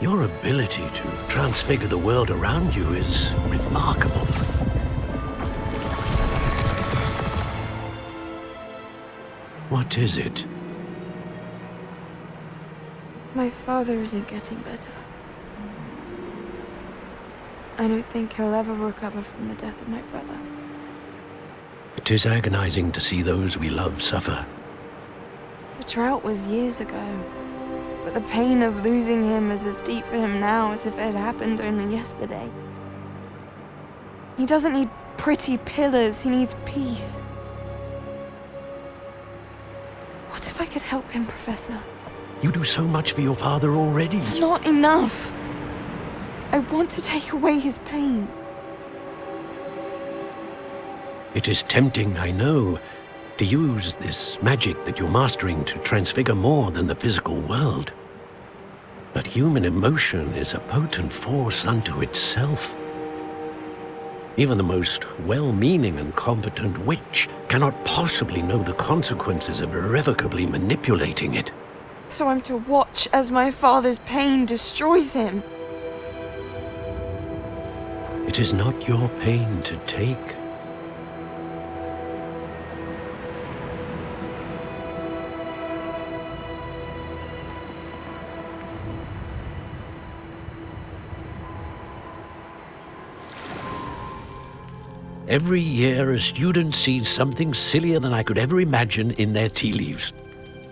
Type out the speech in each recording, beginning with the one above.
Your ability to transfigure the world around you is remarkable. What is it? My father isn't getting better. I don't think he'll ever recover from the death of my brother. It is agonizing to see those we love suffer. The drought was years ago, but the pain of losing him is as deep for him now as if it had happened only yesterday. He doesn't need pretty pillars, he needs peace. What if I could help him, Professor? You do so much for your father already. It's not enough. I want to take away his pain. It is tempting, I know, to use this magic that you're mastering to transfigure more than the physical world. But human emotion is a potent force unto itself. Even the most well-meaning and competent witch cannot possibly know the consequences of irrevocably manipulating it. So I'm to watch as my father's pain destroys him. It is not your pain to take. Every year, a student sees something sillier than I could ever imagine in their tea leaves.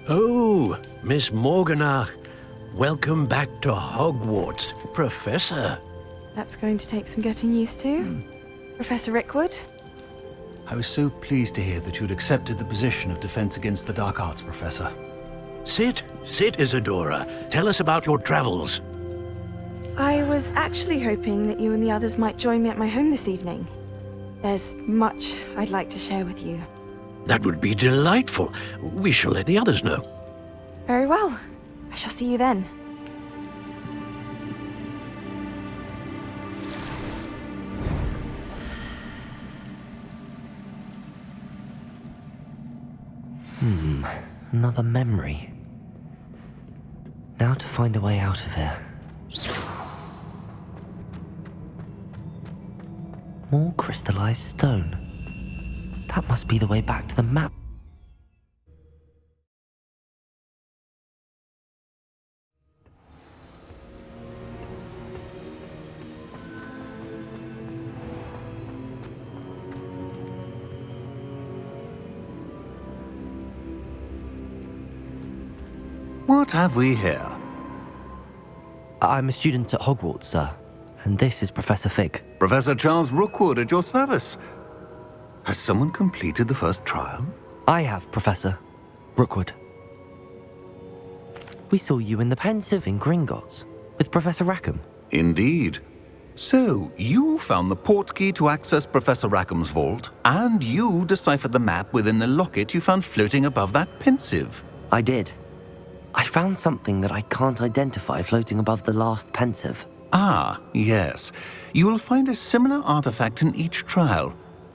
Oh, Miss Morganach, welcome back to Hogwarts, Professor. That's going to take some getting used to. Professor Rickwood? I was so pleased to hear that you'd accepted the position of Defense Against the Dark Arts, Professor. Sit, Isadora. Tell us about your travels. I was actually hoping that you and the others might join me at my home this evening. There's much I'd like to share with you. That would be delightful. We shall let the others know. Very well. I shall see you then. Another memory. Now to find a way out of here. More crystallized stone. That must be the way back to the map. What have we here? I'm a student at Hogwarts, sir. And this is Professor Fig. Professor Charles Rookwood at your service. Has someone completed the first trial? I have, Professor Rookwood. We saw you in the Pensive in Gringotts with Professor Rackham. Indeed. So, you found the portkey to access Professor Rackham's vault, and you deciphered the map within the locket you found floating above that Pensive. I did. I found something that I can't identify floating above the last Pensive. Ah, yes. You will find a similar artifact in each trial.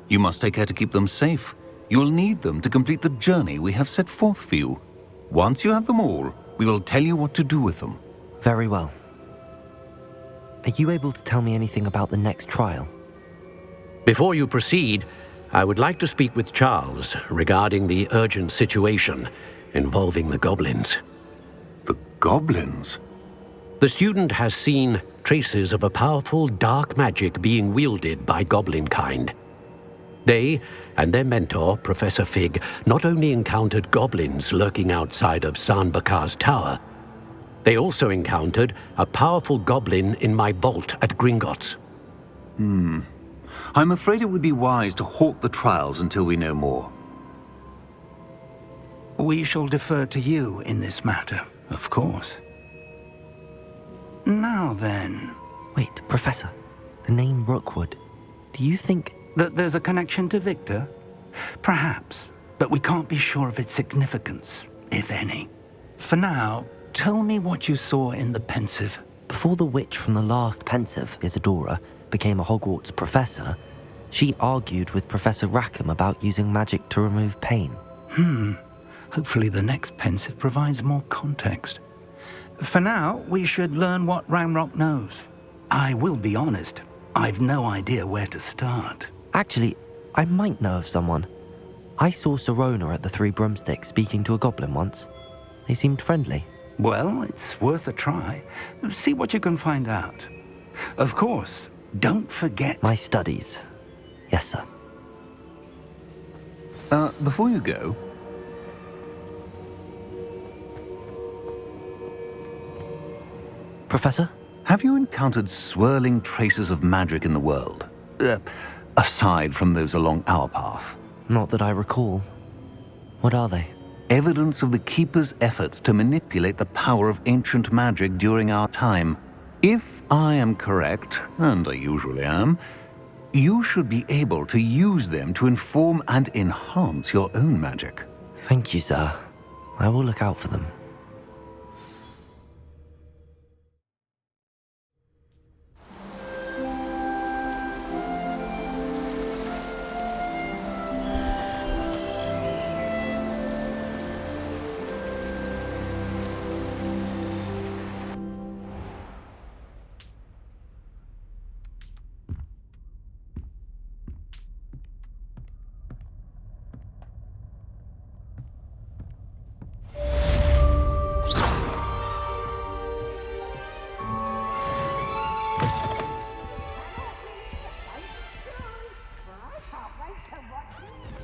You must take care to keep them safe. You will need them to complete the journey we have set forth for you. Once you have them all, we will tell you what to do with them. Very well. Are you able to tell me anything about the next trial? Before you proceed, I would like to speak with Charles regarding the urgent situation involving the goblins. The goblins? The student has seen traces of a powerful dark magic being wielded by goblin kind. They and their mentor, Professor Fig, not only encountered goblins lurking outside of Sanbakar's tower, they also encountered a powerful goblin in my vault at Gringotts. I'm afraid it would be wise to halt the trials until we know more. We shall defer to you in this matter, of course. Now then... Wait, Professor. The name Rookwood. Do you think... that there's a connection to Victor? Perhaps, but we can't be sure of its significance, if any. For now, tell me what you saw in the Pensive. Before the witch from the last Pensive, Isadora, became a Hogwarts professor, she argued with Professor Rackham about using magic to remove pain. Hopefully the next Pensive provides more context. For now, we should learn what Ramrock knows. I will be honest, I've no idea where to start. Actually, I might know of someone. I saw Sirona at the Three Broomsticks speaking to a goblin once. They seemed friendly. Well, it's worth a try. See what you can find out. Of course, don't forget... My studies. Yes, sir. Before you go, Professor? have you encountered swirling traces of magic in the world? Aside from those along our path. Not that I recall. What are they? Evidence of the Keeper's efforts to manipulate the power of ancient magic during our time. If I am correct, and I usually am, you should be able to use them to inform and enhance your own magic. Thank you, sir. I will look out for them.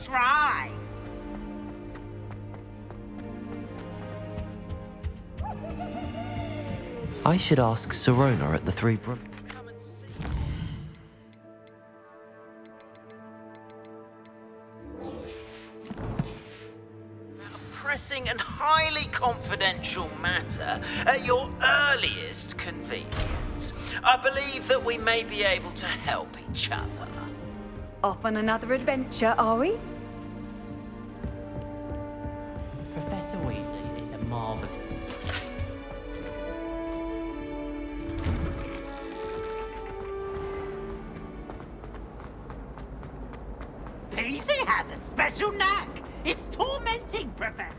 Try. I should ask Sirona at the Three Broom... Pressing and highly confidential matter at your earliest convenience. I believe that we may be able to help each other. Off on another adventure, are we? Professor Weasley is a marvelous... Peasy has a special knack. It's tormenting, Professor.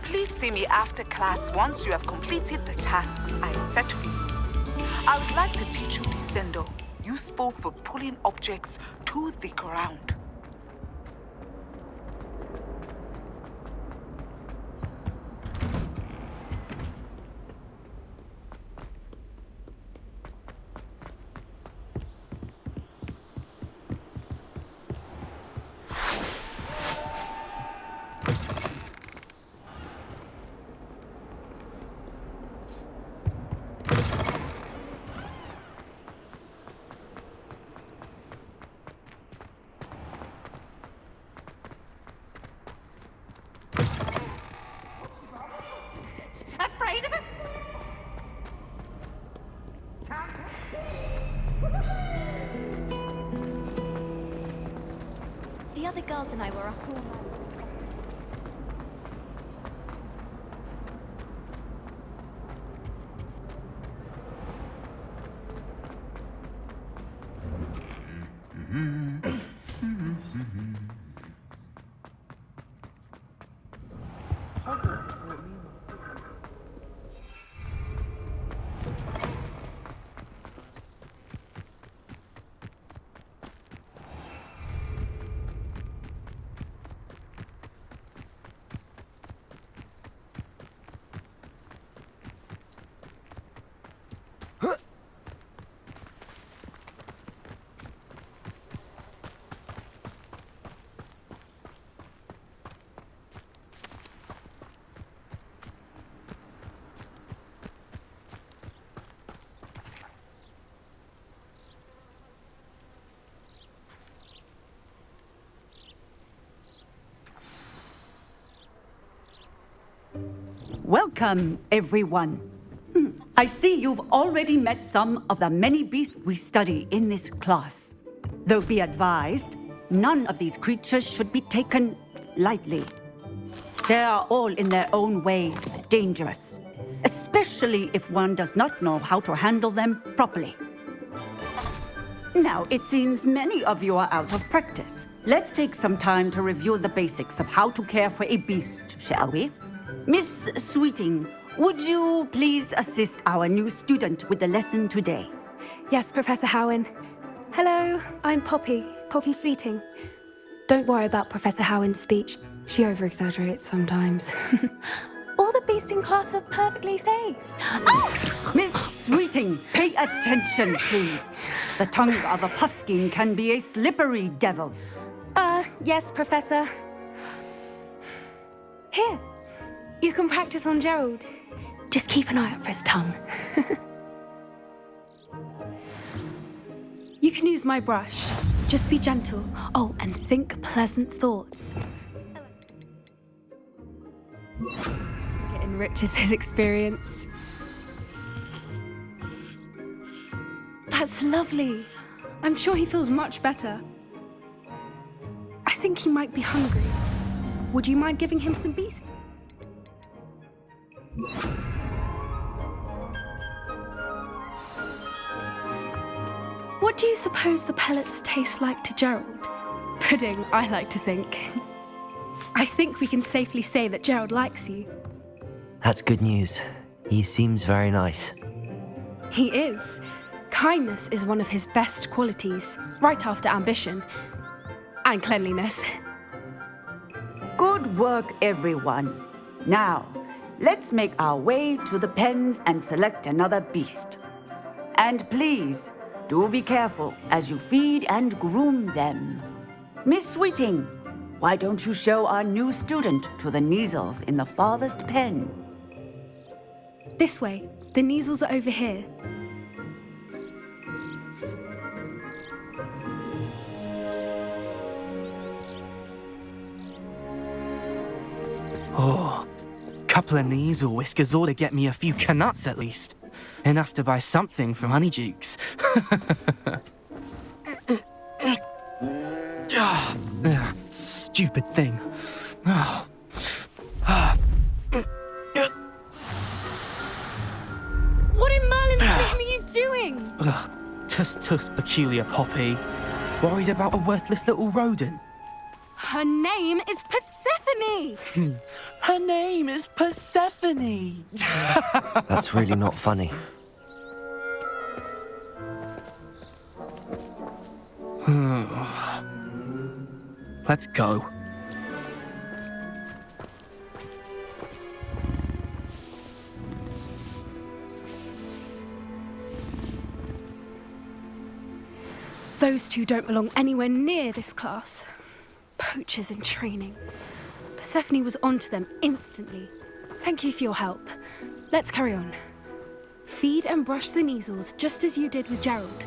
Please see me after class once you have completed the tasks I've set for you. I would like to teach you Descendo, useful for pulling objects to the ground. Afraid of it? The other girls and I were up all night. Welcome, everyone. I see you've already met some of the many beasts we study in this class. Though be advised, none of these creatures should be taken lightly. They are all in their own way dangerous, especially if one does not know how to handle them properly. Now, it seems many of you are out of practice. Let's take some time to review the basics of how to care for a beast, shall we? Miss Sweeting, would you please assist our new student with the lesson today? Yes, Professor Howen. Hello, I'm Poppy Sweeting. Don't worry about Professor Howen's speech. She over-exaggerates sometimes. All the beasts in class are perfectly safe. Oh! Miss Sweeting, pay attention, please. The tongue of a puffskein can be a slippery devil. Yes, Professor. Here, you can practice on Gerald. Just keep an eye out for his tongue. You can use my brush. Just be gentle. Oh, and think pleasant thoughts. It enriches his experience. That's lovely. I'm sure he feels much better. I think he might be hungry. Would you mind giving him some beast? What do you suppose the pellets taste like to Gerald? Pudding, I like to think. I think we can safely say that Gerald likes you. That's good news. He seems very nice. He is. Kindness is one of his best qualities, right after ambition. And cleanliness. Good work, everyone. Now, let's make our way to the pens and select another beast. And please, do be careful as you feed and groom them. Miss Sweeting, why don't you show our new student to the Neasels in the farthest pen? This way. The Neasels are over here. Oh, couple of Neasel whiskers ought to get me a few canuts at least. Enough to buy something from Honeydukes. Stupid thing. What in Merlin's name are you doing? Tuss, peculiar Poppy. Worried about a worthless little rodent. Her name is Persephone! Her name is Persephone! That's really not funny. Let's go. Those two don't belong anywhere near this class. Poachers in training. Persephone was onto them instantly. Thank you for your help. Let's carry on. Feed and brush the Neasels just as you did with Gerald.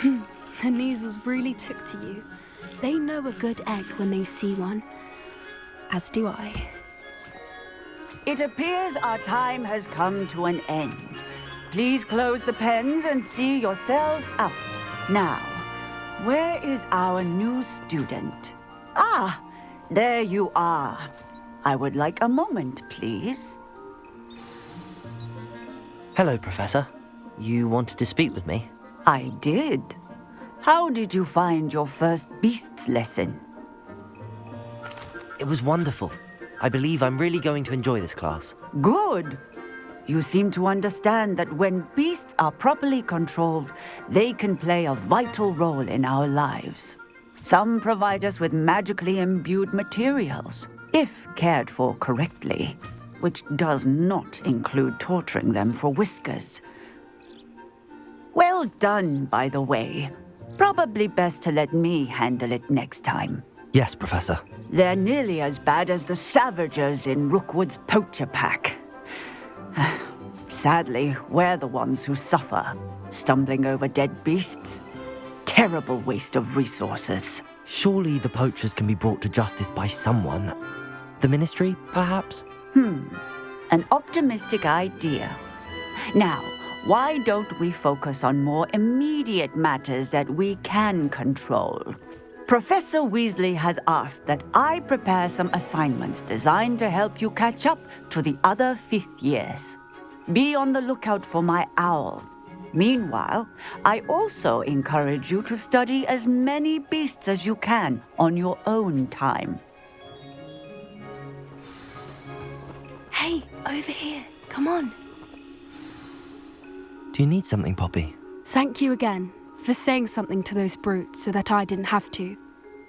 The Neasels really took to you. They know a good egg when they see one. As do I. It appears our time has come to an end. Please close the pens and see yourselves out. Now, where is our new student? Ah, there you are. I would like a moment, please. Hello, Professor. You wanted to speak with me? I did. How did you find your first beasts lesson? It was wonderful. I believe I'm really going to enjoy this class. Good. You seem to understand that when beasts are properly controlled, they can play a vital role in our lives. Some provide us with magically imbued materials, if cared for correctly, which does not include torturing them for whiskers. Well done, by the way. Probably best to let me handle it next time. Yes, Professor. They're nearly as bad as the Savagers in Rookwood's poacher pack. Sadly, we're the ones who suffer, stumbling over dead beasts. Terrible waste of resources. Surely the poachers can be brought to justice by someone. The Ministry, perhaps? An optimistic idea. Now, why don't we focus on more immediate matters that we can control? Professor Weasley has asked that I prepare some assignments designed to help you catch up to the other 5th years. be on the lookout for my owl. Meanwhile, I also encourage you to study as many beasts as you can on your own time. Hey, over here. Come on. Do you need something, Poppy? Thank you again for saying something to those brutes so that I didn't have to.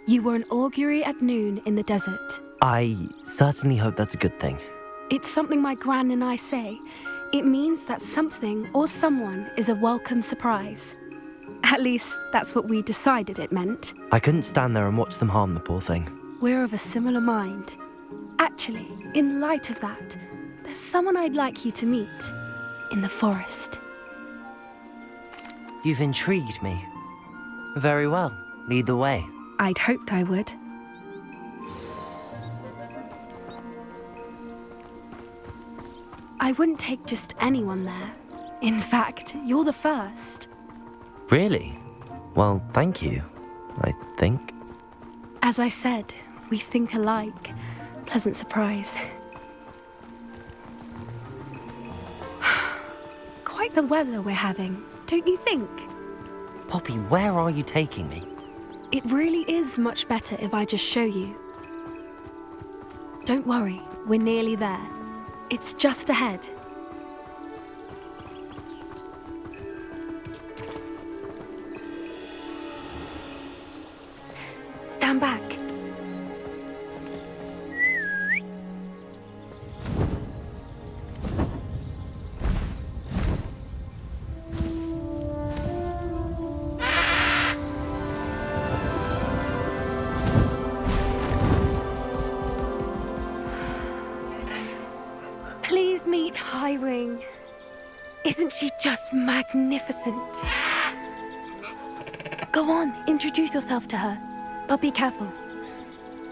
You were an augury at noon in the desert. I certainly hope that's a good thing. It's something my gran and I say. It means that something or someone is a welcome surprise. At least, that's what we decided it meant. I couldn't stand there and watch them harm the poor thing. We're of a similar mind. Actually, in light of that, there's someone I'd like you to meet in the forest. You've intrigued me. Very well. Lead the way. I'd hoped I would. I wouldn't take just anyone there. In fact, you're the first. Really? Well, thank you, I think. As I said, we think alike. Pleasant surprise. Quite the weather we're having, don't you think? Poppy, where are you taking me? It really is much better if I just show you. Don't worry, we're nearly there. It's just ahead. Stand back. Please meet Highwing. Isn't she just magnificent? Go on, introduce yourself to her. But be careful.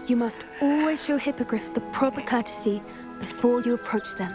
You must always show hippogriffs the proper courtesy before you approach them.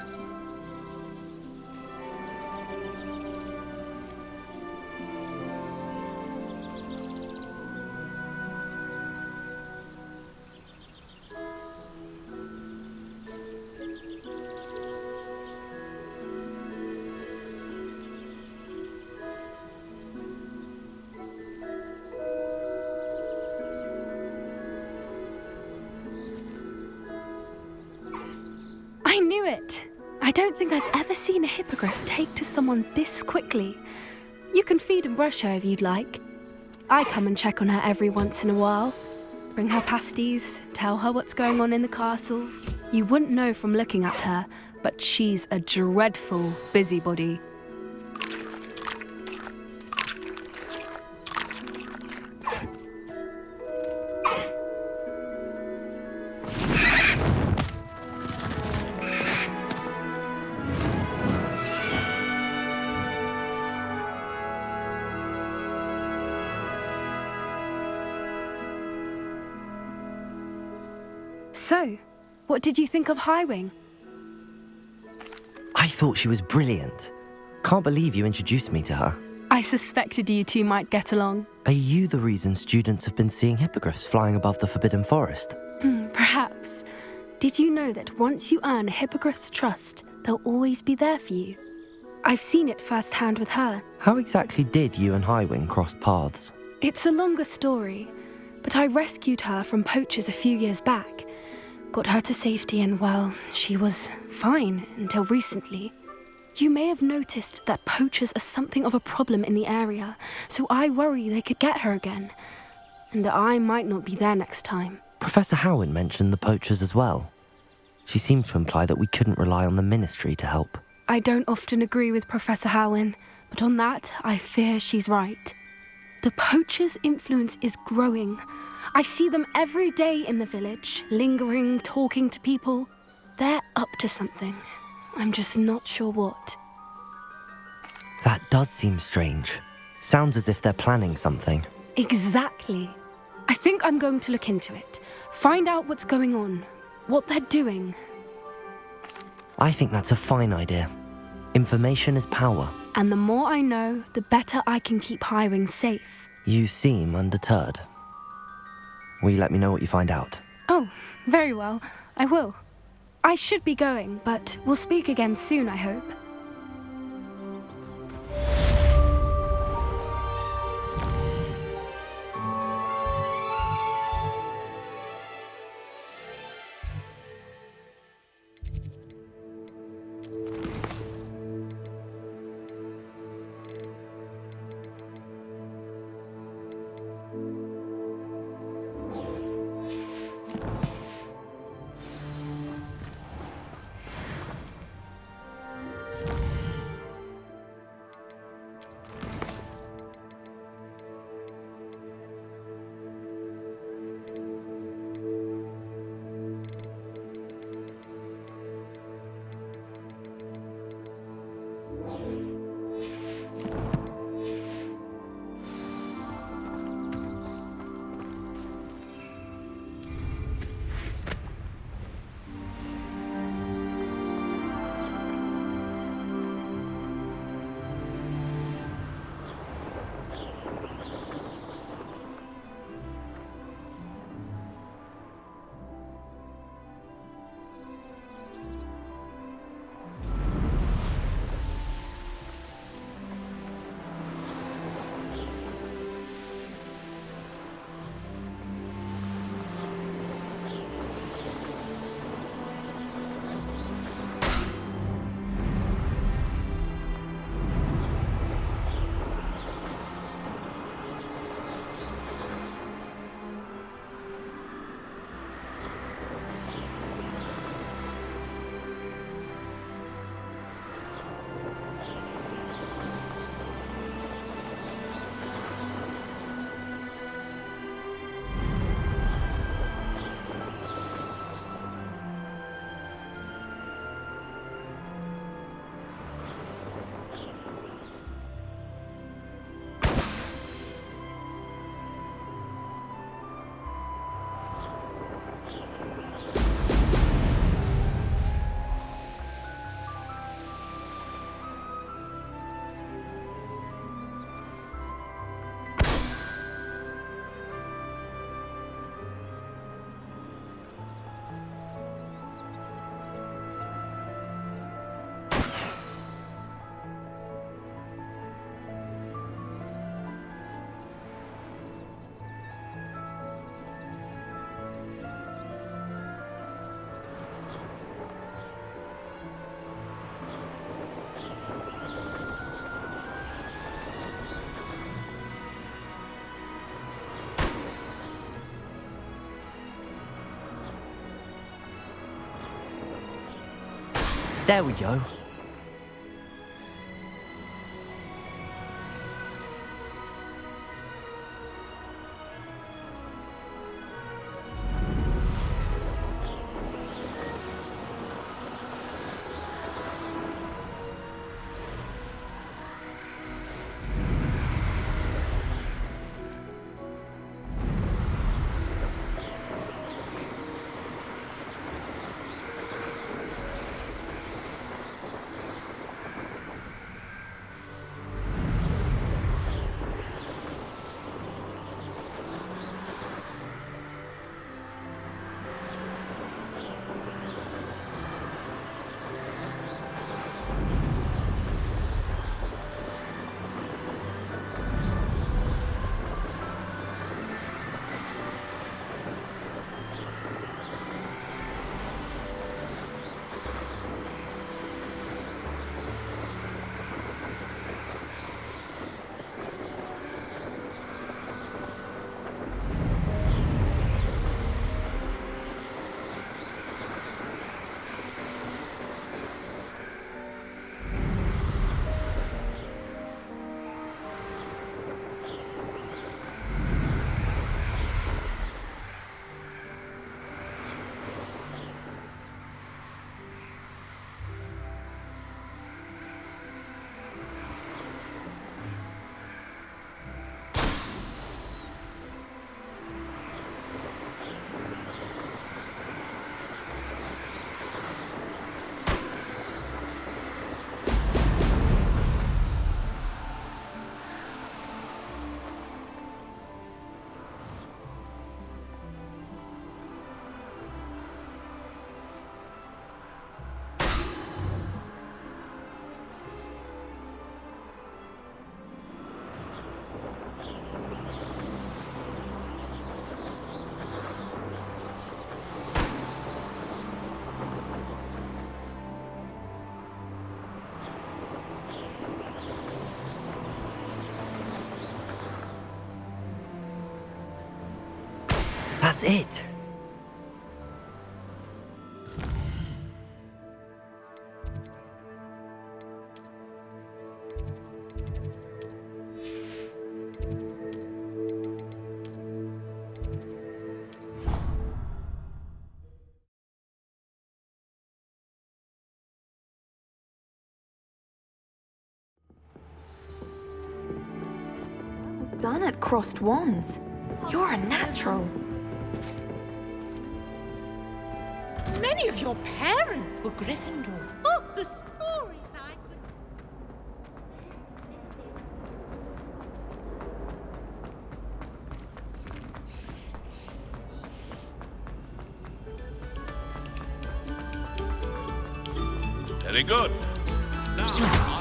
I knew it! I don't think I've ever seen a hippogriff take to someone this quickly. You can feed and brush her if you'd like. I come and check on her every once in a while. Bring her pasties, tell her what's going on in the castle. You wouldn't know from looking at her, but she's a dreadful busybody. So, what did you think of Highwing? I thought she was brilliant. Can't believe you introduced me to her. I suspected you two might get along. Are you the reason students have been seeing hippogriffs flying above the Forbidden Forest? Perhaps. Did you know that once you earn a hippogriff's trust, they'll always be there for you? I've seen it firsthand with her. How exactly did you and Highwing cross paths? It's a longer story, but I rescued her from poachers a few years back. Got her to safety and, well, she was fine until recently. You may have noticed that poachers are something of a problem in the area, so I worry they could get her again. And I might not be there next time. Professor Howin mentioned the poachers as well. She seemed to imply that we couldn't rely on the ministry to help. I don't often agree with Professor Howin, but on that, I fear she's right. The poachers' influence is growing. I see them every day in the village, lingering, talking to people. They're up to something. I'm just not sure what. That does seem strange. Sounds as if they're planning something. Exactly. I think I'm going to look into it. Find out what's going on, what they're doing. I think that's a fine idea. Information is power. And the more I know, the better I can keep Highwing safe. You seem undeterred. Will you let me know what you find out? Oh, very well. I will. I should be going, but we'll speak again soon, I hope. There we go. That's it. Done at crossed wands. You're a natural. Many of your parents were Gryffindors. Oh, the stories I could... Very good. Now, artists.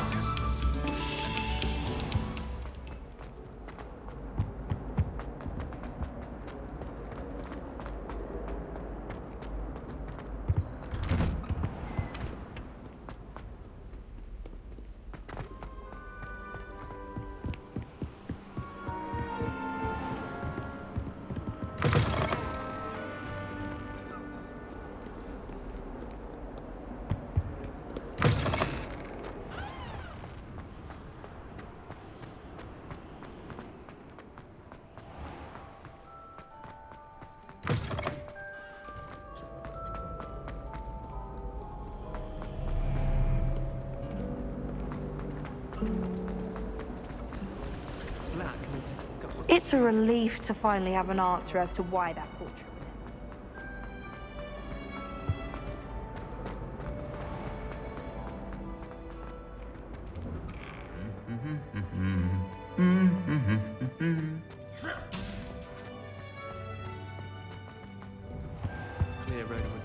It's a relief to finally have an answer as to why that portrait was It's clear, Rhoda.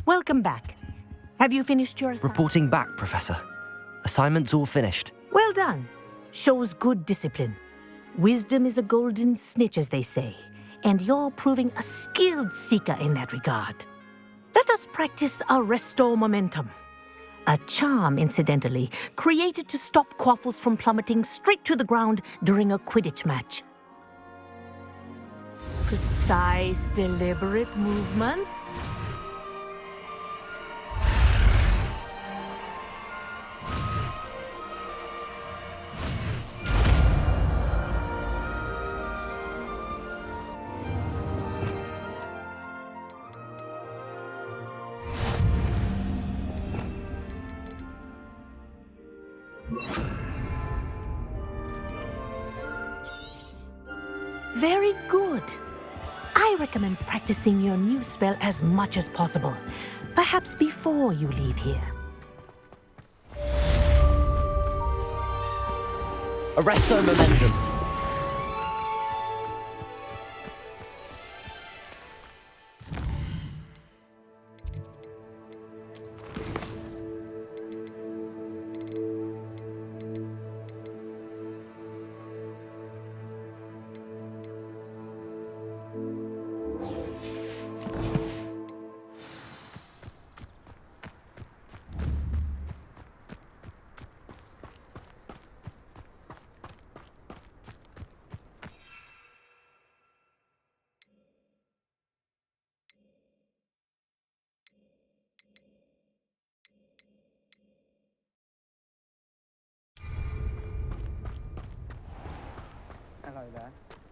Welcome back. Have you finished your assignment? Reporting back, Professor. Assignment's all finished. done. Shows good discipline. Wisdom is a golden snitch, as they say, and you're proving a skilled seeker in that regard. Let us practice Arresto Momentum. A charm, incidentally, created to stop quaffles from plummeting straight to the ground during a Quidditch match. Precise, deliberate movements. Very good. I recommend practicing your new spell as much as possible, perhaps before you leave here. Arresto Momentum. Hello there.